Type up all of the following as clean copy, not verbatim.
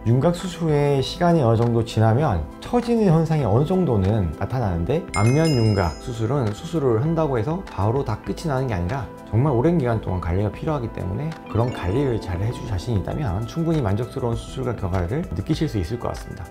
윤곽 수술 후에 시간이 어느 정도 지나면 처지는 현상이 어느 정도는 나타나는데, 안면 윤곽 수술은 수술을 한다고 해서 바로 다 끝이 나는 게 아니라 정말 오랜 기간 동안 관리가 필요하기 때문에 그런 관리를 잘 해줄 자신이 있다면 충분히 만족스러운 수술과 결과를 느끼실 수 있을 것 같습니다.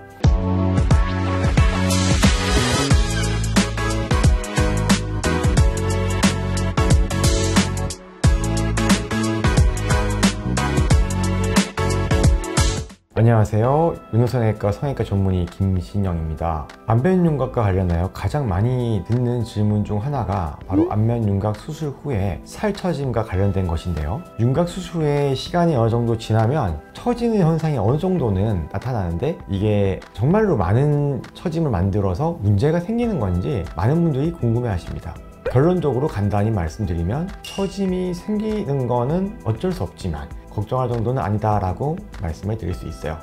안녕하세요. 윤호성형외과 성형외과 전문의 김신영입니다. 안면윤곽과 관련하여 가장 많이 듣는 질문 중 하나가 바로 안면윤곽 수술 후에 살 처짐과 관련된 것인데요. 윤곽 수술 후에 시간이 어느 정도 지나면 처지는 현상이 어느 정도는 나타나는데, 이게 정말로 많은 처짐을 만들어서 문제가 생기는 건지 많은 분들이 궁금해 하십니다. 결론적으로 간단히 말씀드리면, 처짐이 생기는 거는 어쩔 수 없지만 걱정할 정도는 아니다 라고 말씀을 드릴 수 있어요.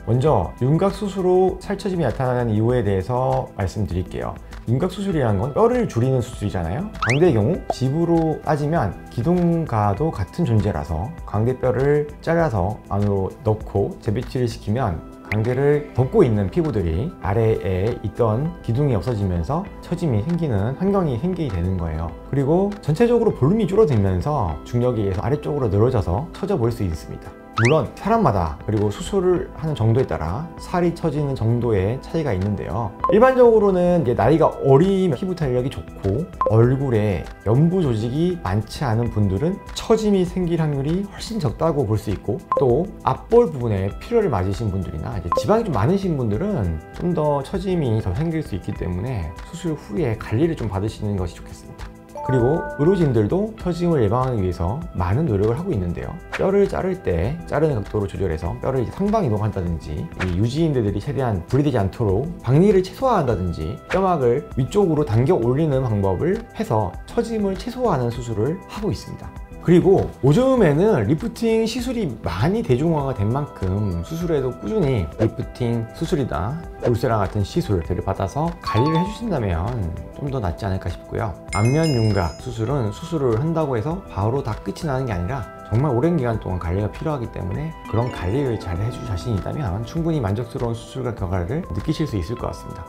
먼저 윤곽 수술 후 살처짐이 나타나는 이유에 대해서 말씀드릴게요. 윤곽 수술이라는 건 뼈를 줄이는 수술이잖아요. 광대의 경우 집으로 따지면 기둥과도 같은 존재라서 광대뼈를 잘라서 안으로 넣고 재배치를 시키면 광대를 덮고 있는 피부들이 아래에 있던 기둥이 없어지면서 처짐이 생기는 환경이 생기게 되는 거예요. 그리고 전체적으로 볼륨이 줄어들면서 중력에 의해서 아래쪽으로 늘어져서 처져 보일 수 있습니다. 물론 사람마다 그리고 수술을 하는 정도에 따라 살이 처지는 정도의 차이가 있는데요. 일반적으로는 이제 나이가 어리면 피부 탄력이 좋고 얼굴에 연부 조직이 많지 않은 분들은 처짐이 생길 확률이 훨씬 적다고 볼 수 있고, 또 앞볼 부분에 피로를 맞으신 분들이나 이제 지방이 좀 많으신 분들은 좀 더 처짐이 더 생길 수 있기 때문에 수술 후에 관리를 좀 받으시는 것이 좋겠습니다. 그리고 의료진들도 처짐을 예방하기 위해서 많은 노력을 하고 있는데요. 뼈를 자를 때 자르는 각도를 조절해서 뼈를 상방 이동한다든지, 이 유지인대들이 최대한 분리되지 않도록 박리를 최소화한다든지, 뼈막을 위쪽으로 당겨 올리는 방법을 해서 처짐을 최소화하는 수술을 하고 있습니다. 그리고 요즘에는 리프팅 시술이 많이 대중화가 된 만큼 수술에도 꾸준히 리프팅 수술이나 울세라 같은 시술들을 받아서 관리를 해주신다면 좀 더 낫지 않을까 싶고요. 안면 윤곽 수술은 수술을 한다고 해서 바로 다 끝이 나는 게 아니라 정말 오랜 기간 동안 관리가 필요하기 때문에 그런 관리를 잘 해줄 자신이 있다면 충분히 만족스러운 수술과 결과를 느끼실 수 있을 것 같습니다.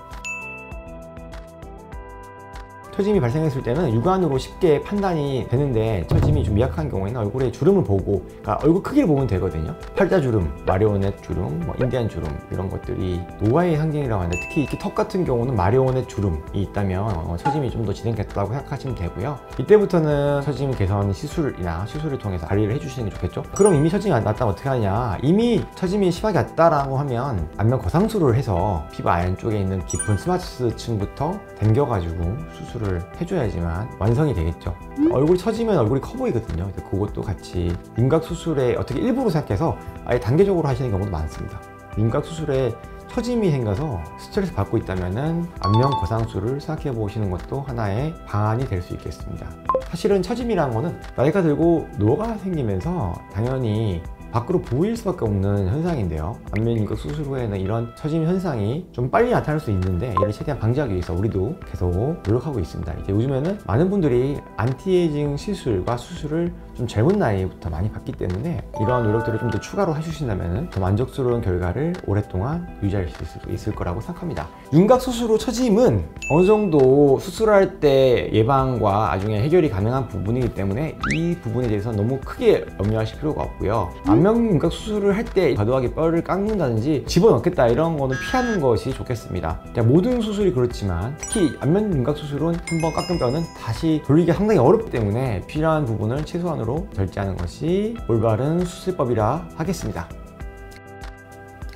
처짐이 발생했을 때는 육안으로 쉽게 판단이 되는데, 처짐이 좀 미약한 경우에는 얼굴에 주름을 보고, 그러니까 얼굴 크기를 보면 되거든요. 팔자주름, 마리오넷 주름, 인디안 주름, 이런 것들이 노화의 상징이라고 하는데, 특히 이렇게 턱 같은 경우는 마리오넷 주름이 있다면 처짐이 좀 더 진행됐다고 생각하시면 되고요. 이때부터는 처짐 개선 시술이나 시술을 통해서 관리를 해주시는 게 좋겠죠. 그럼 이미 처짐이 났다면 어떻게 하냐, 이미 처짐이 심하게 났다라고 하면 안면 거상술을 해서 피부 안쪽에 있는 깊은 스마트층부터 당겨가지고 수술을 해줘야지만 완성이 되겠죠. 얼굴이 처지면 얼굴이 커 보이거든요. 그것도 같이 윤곽 수술에 어떻게 일부러 생각해서 아예 단계적으로 하시는 경우도 많습니다. 윤곽 수술에 처짐이 생겨서 스트레스 받고 있다면 안면 거상술을 생각해 보시는 것도 하나의 방안이 될 수 있겠습니다. 사실은 처짐이라는 거는 나이가 들고 노화가 생기면서 당연히 밖으로 보일 수밖에 없는 현상인데요. 안면 윤곽 수술 후에는 이런 처짐 현상이 좀 빨리 나타날 수 있는데, 이를 최대한 방지하기 위해서 우리도 계속 노력하고 있습니다. 이제 요즘에는 많은 분들이 안티에이징 시술과 수술을 좀 젊은 나이부터 많이 받기 때문에 이러한 노력들을 좀 더 추가로 해주신다면 더 만족스러운 결과를 오랫동안 유지할 수 있을 거라고 생각합니다. 윤곽 수술 후 처짐은 어느 정도 수술할 때 예방과 나중에 해결이 가능한 부분이기 때문에 이 부분에 대해서 너무 크게 염려하실 필요가 없고요. 안면 윤곽 수술을 할 때 과도하게 뼈를 깎는다든지 집어넣겠다 이런 거는 피하는 것이 좋겠습니다. 모든 수술이 그렇지만 특히 안면 윤곽 수술은 한번 깎은 뼈는 다시 돌리기가 상당히 어렵기 때문에 필요한 부분을 최소한으로 절제하는 것이 올바른 수술법이라 하겠습니다.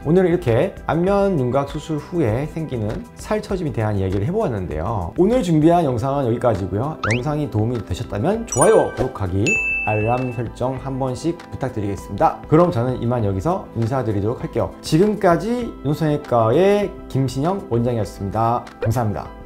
오늘은 이렇게 안면 윤곽 수술 후에 생기는 살 처짐에 대한 이야기를 해보았는데요. 오늘 준비한 영상은 여기까지고요. 영상이 도움이 되셨다면 좋아요, 구독하기, 알람 설정 한 번씩 부탁드리겠습니다. 그럼 저는 이만 여기서 인사드리도록 할게요. 지금까지 윤호성형외과의 김신영 원장이었습니다. 감사합니다.